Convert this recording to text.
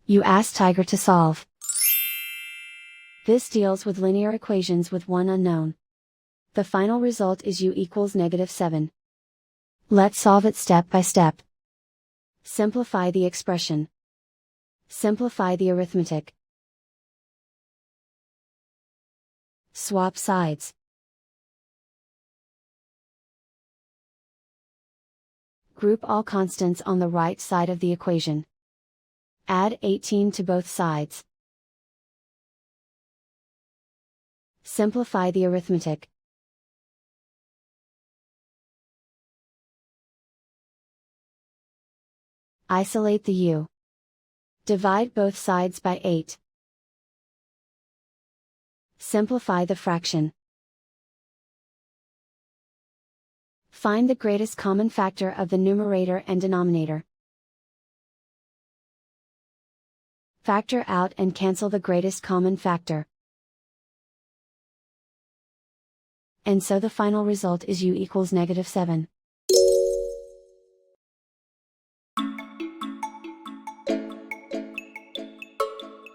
You ask Tiger to solve. This deals with linear equations with one unknown. The final result is u equals -7. Let's solve it step by step. Simplify the expression. Simplify the arithmetic. Swap sides. Group all constants on the right side of the equation. Add 18 to both sides. Simplify the arithmetic. Isolate the u. Divide both sides by 8. Simplify the fraction. Find the greatest common factor of the numerator and denominator. Factor out and cancel the greatest common factor. And so the final result is u equals -7.